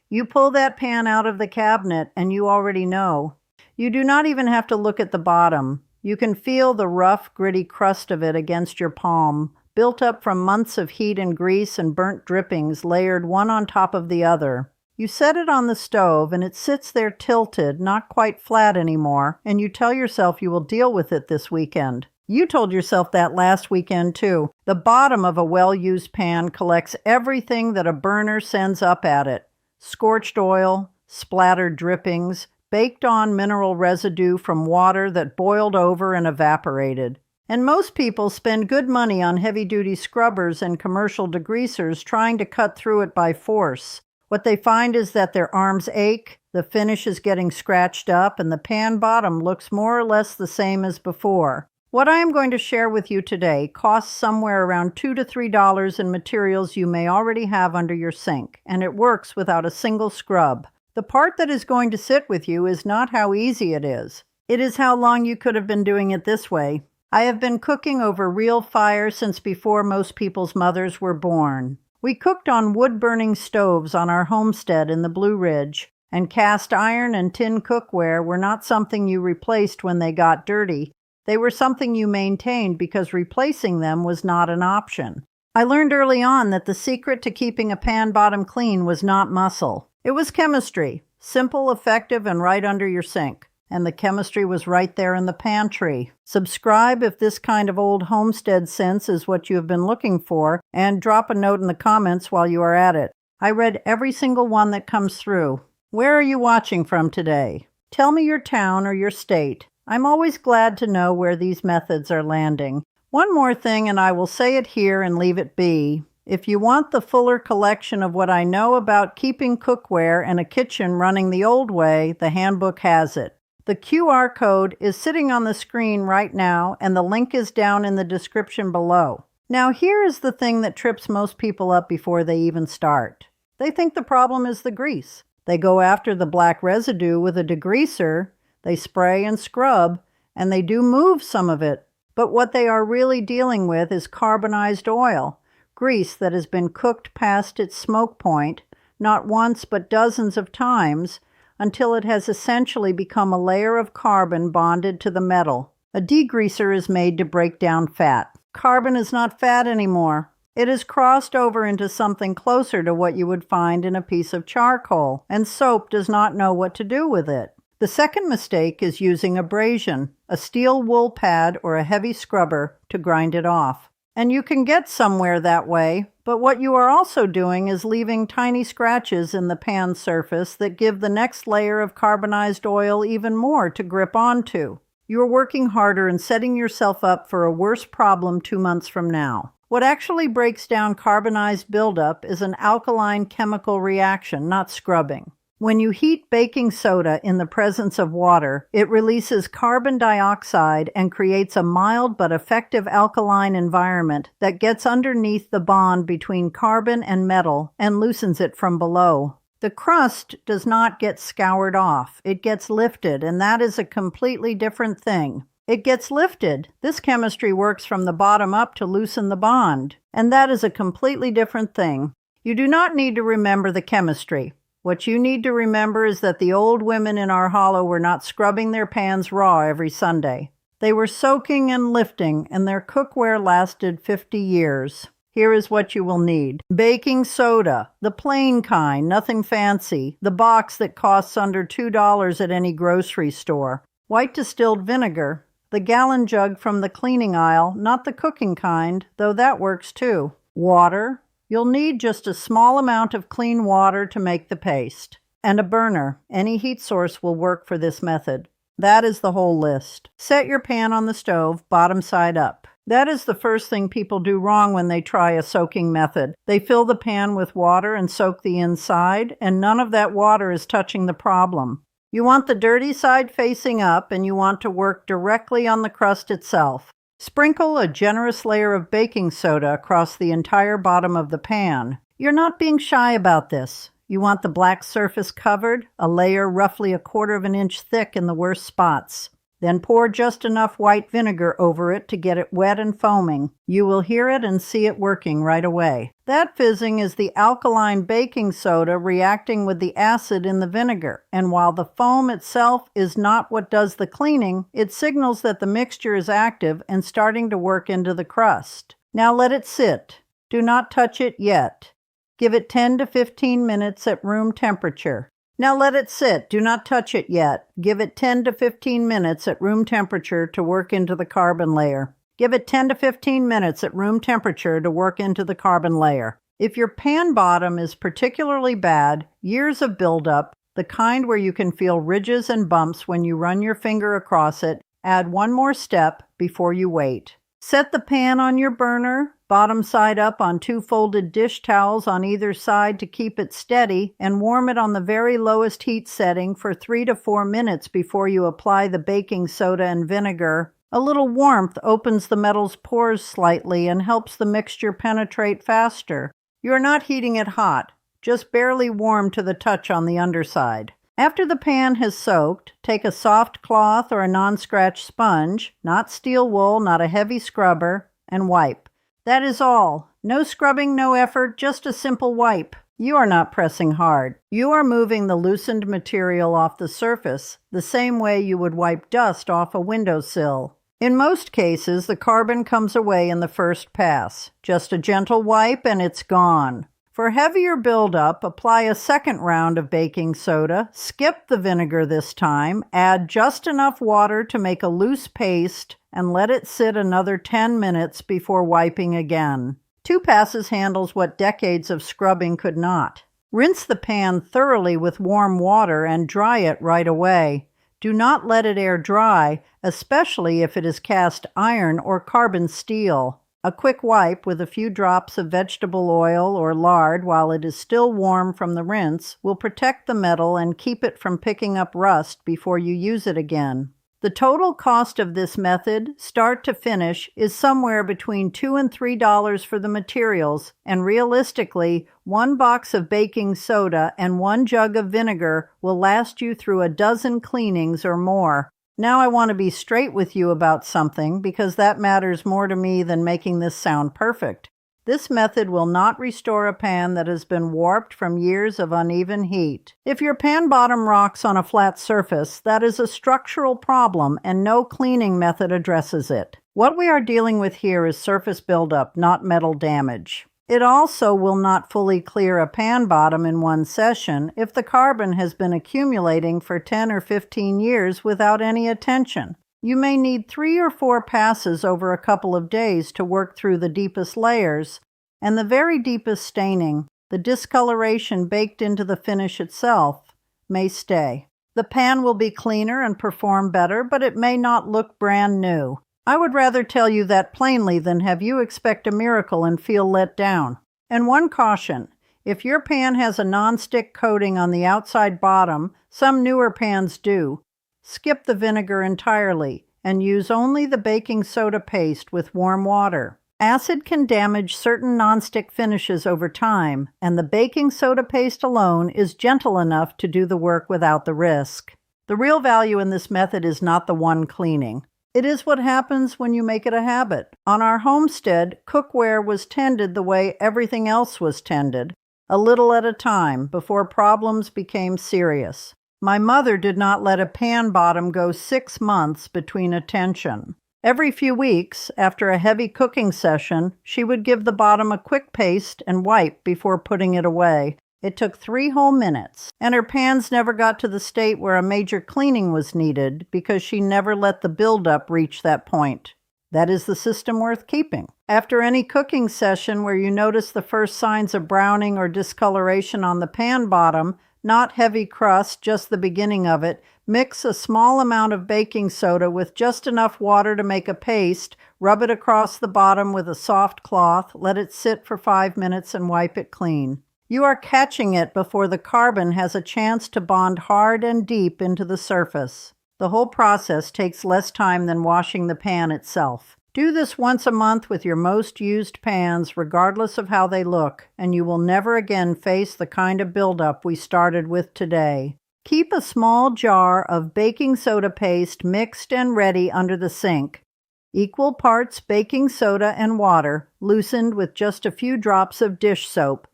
You pull that pan out of the cabinet and you already know. You do not even have to look at the bottom. You can feel the rough, gritty crust of it against your palm, built up from months of heat and grease and burnt drippings layered one on top of the other. You set it on the stove and it sits there tilted, not quite flat anymore, and you tell yourself you will deal with it this weekend. You told yourself that last weekend too. The bottom of a well-used pan collects everything that a burner sends up at it. Scorched oil, splattered drippings, baked-on mineral residue from water that boiled over and evaporated. And most people spend good money on heavy-duty scrubbers and commercial degreasers trying to cut through it by force. What they find is that their arms ache, the finish is getting scratched up, and the pan bottom looks more or less the same as before. What I am going to share with you today costs somewhere around $2 to $3 in materials you may already have under your sink, and it works without a single scrub. The part that is going to sit with you is not how easy it is. It is how long you could have been doing it this way. I have been cooking over real fire since before most people's mothers were born. We cooked on wood-burning stoves on our homestead in the Blue Ridge, and cast iron and tin cookware were not something you replaced when they got dirty. They were something you maintained because replacing them was not an option. I learned early on that the secret to keeping a pan bottom clean was not muscle. It was chemistry, simple, effective, and right under your sink. And the chemistry was right there in the pantry. Subscribe if this kind of old homestead sense is what you have been looking for, and drop a note in the comments while you are at it. I read every single one that comes through. Where are you watching from today? Tell me your town or your state. I'm always glad to know where these methods are landing. One more thing, and I will say it here and leave it be. If you want the fuller collection of what I know about keeping cookware and a kitchen running the old way, the handbook has it. The QR code is sitting on the screen right now, and the link is down in the description below. Now here is the thing that trips most people up before they even start. They think the problem is the grease. They go after the black residue with a degreaser. They spray and scrub, and they do move some of it. But what they are really dealing with is carbonized oil, grease that has been cooked past its smoke point, not once but dozens of times, until it has essentially become a layer of carbon bonded to the metal. A degreaser is made to break down fat. Carbon is not fat anymore. It has crossed over into something closer to what you would find in a piece of charcoal, and soap does not know what to do with it. The second mistake is using abrasion, a steel wool pad or a heavy scrubber to grind it off. And you can get somewhere that way, but what you are also doing is leaving tiny scratches in the pan surface that give the next layer of carbonized oil even more to grip onto. You are working harder and setting yourself up for a worse problem 2 months from now. What actually breaks down carbonized buildup is an alkaline chemical reaction, not scrubbing. When you heat baking soda in the presence of water, it releases carbon dioxide and creates a mild but effective alkaline environment that gets underneath the bond between carbon and metal and loosens it from below. The crust does not get scoured off. It gets lifted, and that is a completely different thing. It gets lifted. This chemistry works from the bottom up to loosen the bond, and that is a completely different thing. You do not need to remember the chemistry. What you need to remember is that the old women in our hollow were not scrubbing their pans raw every Sunday. They were soaking and lifting, and their cookware lasted 50 years. Here is what you will need. Baking soda, the plain kind, nothing fancy, the box that costs under $2 at any grocery store. White distilled vinegar, the gallon jug from the cleaning aisle, not the cooking kind, though that works too. Water. You'll need just a small amount of clean water to make the paste. And a burner. Any heat source will work for this method. That is the whole list. Set your pan on the stove, bottom side up. That is the first thing people do wrong when they try a soaking method. They fill the pan with water and soak the inside, and none of that water is touching the problem. You want the dirty side facing up, and you want to work directly on the crust itself. Sprinkle a generous layer of baking soda across the entire bottom of the pan. You're not being shy about this. You want the black surface covered, a layer roughly 1/4 of an inch thick in the worst spots. Then pour just enough white vinegar over it to get it wet and foaming. You will hear it and see it working right away. That fizzing is the alkaline baking soda reacting with the acid in the vinegar, and while the foam itself is not what does the cleaning, it signals that the mixture is active and starting to work into the crust. Now let it sit. Do not touch it yet. Give it 10 to 15 minutes at room temperature. Now let it sit. Do not touch it yet. Give it 10 to 15 minutes at room temperature to work into the carbon layer. Give it 10 to 15 minutes at room temperature to work into the carbon layer. If your pan bottom is particularly bad, years of buildup, the kind where you can feel ridges and bumps when you run your finger across it, add one more step before you wait. Set the pan on your burner, bottom side up on 2 folded dish towels on either side to keep it steady, and warm it on the very lowest heat setting for 3 to 4 minutes before you apply the baking soda and vinegar. A little warmth opens the metal's pores slightly and helps the mixture penetrate faster. You are not heating it hot, just barely warm to the touch on the underside. After the pan has soaked, take a soft cloth or a non-scratch sponge, not steel wool, not a heavy scrubber, and wipe. That is all. No scrubbing, no effort, just a simple wipe. You are not pressing hard. You are moving the loosened material off the surface, the same way you would wipe dust off a windowsill. In most cases, the carbon comes away in the first pass. Just a gentle wipe and it's gone. For heavier buildup, apply a second round of baking soda, skip the vinegar this time, add just enough water to make a loose paste, and let it sit another 10 minutes before wiping again. 2 passes handles what decades of scrubbing could not. Rinse the pan thoroughly with warm water and dry it right away. Do not let it air dry, especially if it is cast iron or carbon steel. A quick wipe with a few drops of vegetable oil or lard while it is still warm from the rinse will protect the metal and keep it from picking up rust before you use it again. The total cost of this method, start to finish, is somewhere between $2 and $3 for the materials, and realistically, 1 box of baking soda and 1 jug of vinegar will last you through a dozen cleanings or more. Now I want to be straight with you about something because that matters more to me than making this sound perfect. This method will not restore a pan that has been warped from years of uneven heat. If your pan bottom rocks on a flat surface, that is a structural problem and no cleaning method addresses it. What we are dealing with here is surface buildup, not metal damage. It also will not fully clear a pan bottom in one session if the carbon has been accumulating for 10 or 15 years without any attention. You may need 3 or 4 passes over a couple of days to work through the deepest layers, and the very deepest staining, the discoloration baked into the finish itself, may stay. The pan will be cleaner and perform better, but it may not look brand new. I would rather tell you that plainly than have you expect a miracle and feel let down. And one caution, if your pan has a non-stick coating on the outside bottom, some newer pans do, skip the vinegar entirely and use only the baking soda paste with warm water. Acid can damage certain non-stick finishes over time, and the baking soda paste alone is gentle enough to do the work without the risk. The real value in this method is not the one cleaning. It is what happens when you make it a habit. On our homestead, cookware was tended the way everything else was tended, a little at a time, before problems became serious. My mother did not let a pan bottom go 6 months between attention. Every few weeks, after a heavy cooking session, she would give the bottom a quick paste and wipe before putting it away. It took 3 whole minutes, and her pans never got to the state where a major cleaning was needed because she never let the buildup reach that point. That is the system worth keeping. After any cooking session where you notice the first signs of browning or discoloration on the pan bottom, not heavy crust, just the beginning of it, mix a small amount of baking soda with just enough water to make a paste, rub it across the bottom with a soft cloth, let it sit for 5 minutes and wipe it clean. You are catching it before the carbon has a chance to bond hard and deep into the surface. The whole process takes less time than washing the pan itself. Do this once a month with your most used pans, regardless of how they look, and you will never again face the kind of buildup we started with today. Keep a small jar of baking soda paste mixed and ready under the sink. Equal parts baking soda and water, loosened with just a few drops of dish soap.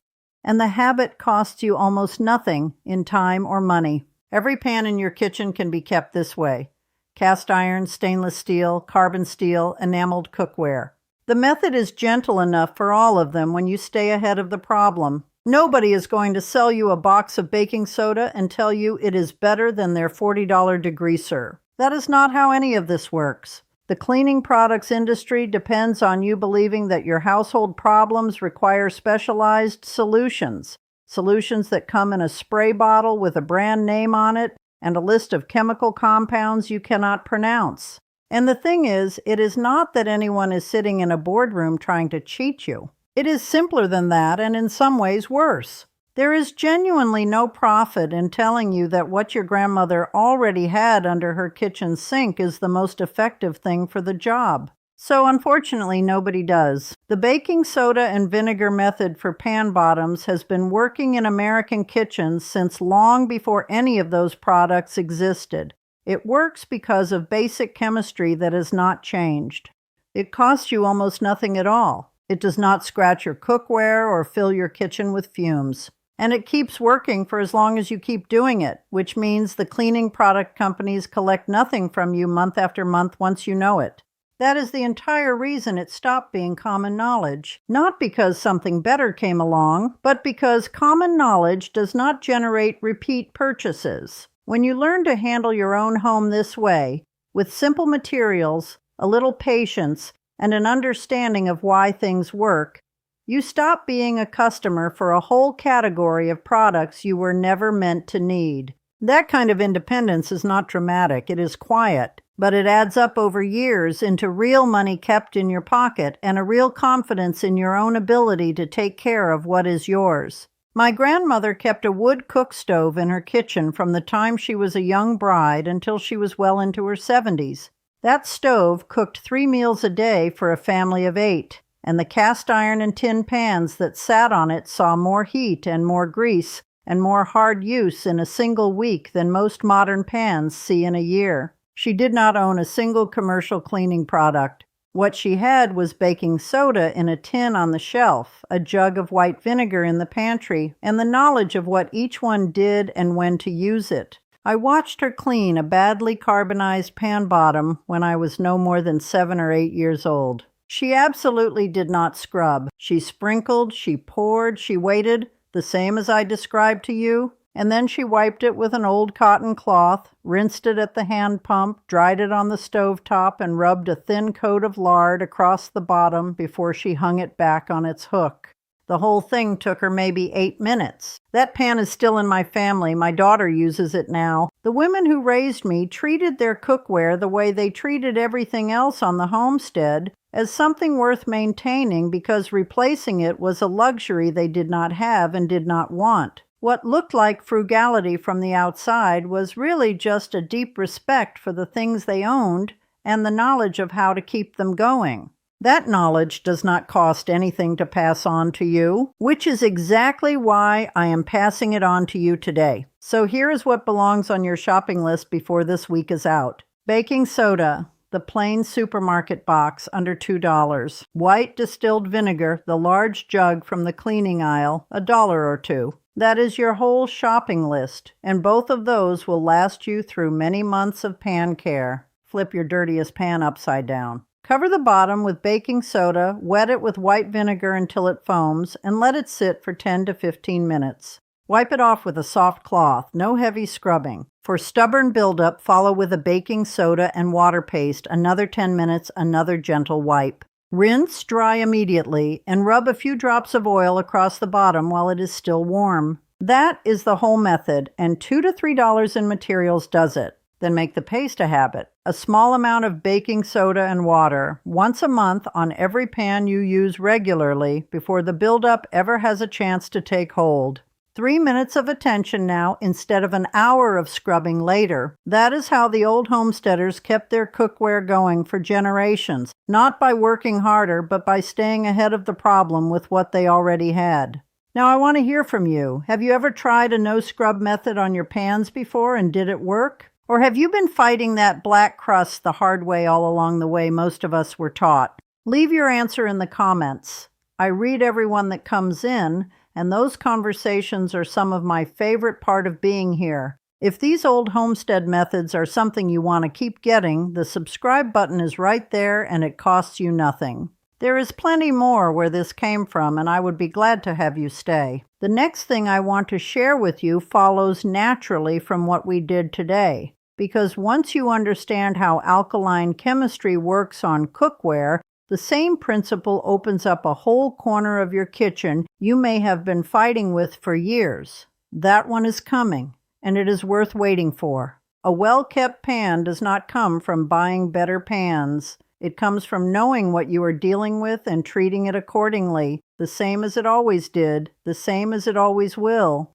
And the habit costs you almost nothing in time or money. Every pan in your kitchen can be kept this way. Cast iron, stainless steel, carbon steel, enameled cookware. The method is gentle enough for all of them when you stay ahead of the problem. Nobody is going to sell you a box of baking soda and tell you it is better than their $40 degreaser. That is not how any of this works. The cleaning products industry depends on you believing that your household problems require specialized solutions. Solutions that come in a spray bottle with a brand name on it and a list of chemical compounds you cannot pronounce. And the thing is, it is not that anyone is sitting in a boardroom trying to cheat you. It is simpler than that, and in some ways worse. There is genuinely no profit in telling you that what your grandmother already had under her kitchen sink is the most effective thing for the job. So unfortunately, nobody does. The baking soda and vinegar method for pan bottoms has been working in American kitchens since long before any of those products existed. It works because of basic chemistry that has not changed. It costs you almost nothing at all. It does not scratch your cookware or fill your kitchen with fumes. And it keeps working for as long as you keep doing it, which means the cleaning product companies collect nothing from you month after month once you know it. That is the entire reason it stopped being common knowledge. Not because something better came along, but because common knowledge does not generate repeat purchases. When you learn to handle your own home this way, with simple materials, a little patience, and an understanding of why things work, you stop being a customer for a whole category of products you were never meant to need. That kind of independence is not dramatic, it is quiet, but it adds up over years into real money kept in your pocket and a real confidence in your own ability to take care of what is yours. My grandmother kept a wood cook stove in her kitchen from the time she was a young bride until she was well into her 70s. That stove cooked 3 meals a day for a family of 8, and the cast iron and tin pans that sat on it saw more heat and more grease and more hard use in a single week than most modern pans see in a year. She did not own a single commercial cleaning product. What she had was baking soda in a tin on the shelf, a jug of white vinegar in the pantry, and the knowledge of what each one did and when to use it. I watched her clean a badly carbonized pan bottom when I was no more than 7 or 8 years old. She absolutely did not scrub. She sprinkled, she poured, she waited, the same as I described to you, and then she wiped it with an old cotton cloth, rinsed it at the hand pump, dried it on the stove top, and rubbed a thin coat of lard across the bottom before she hung it back on its hook. The whole thing took her maybe 8 minutes. That pan is still in my family. My daughter uses it now. The women who raised me treated their cookware the way they treated everything else on the homestead, as something worth maintaining because replacing it was a luxury they did not have and did not want. What looked like frugality from the outside was really just a deep respect for the things they owned and the knowledge of how to keep them going. That knowledge does not cost anything to pass on to you, which is exactly why I am passing it on to you today. So here is what belongs on your shopping list before this week is out. Baking soda, the plain supermarket box, under $2. White distilled vinegar, the large jug from the cleaning aisle, $1 or $2. That is your whole shopping list, and both of those will last you through many months of pan care. Flip your dirtiest pan upside down. Cover the bottom with baking soda, wet it with white vinegar until it foams, and let it sit for 10 to 15 minutes. Wipe it off with a soft cloth, no heavy scrubbing. For stubborn buildup, follow with a baking soda and water paste, another 10 minutes, another gentle wipe. Rinse dry immediately, and rub a few drops of oil across the bottom while it is still warm. That is the whole method, and $2 to $3 in materials does it. Then make the paste a habit. A small amount of baking soda and water, once a month on every pan you use regularly before the buildup ever has a chance to take hold. 3 minutes of attention now instead of an hour of scrubbing later. That is how the old homesteaders kept their cookware going for generations, not by working harder, but by staying ahead of the problem with what they already had. Now I want to hear from you. Have you ever tried a no-scrub method on your pans before and did it work? Or have you been fighting that black crust the hard way all along the way most of us were taught? Leave your answer in the comments. I read everyone that comes in, and those conversations are some of my favorite part of being here. If these old homestead methods are something you want to keep getting, the subscribe button is right there and it costs you nothing. There is plenty more where this came from, and I would be glad to have you stay. The next thing I want to share with you follows naturally from what we did today, because once you understand how alkaline chemistry works on cookware, the same principle opens up a whole corner of your kitchen you may have been fighting with for years. That one is coming, and it is worth waiting for. A well-kept pan does not come from buying better pans. It comes from knowing what you are dealing with and treating it accordingly, the same as it always did, the same as it always will.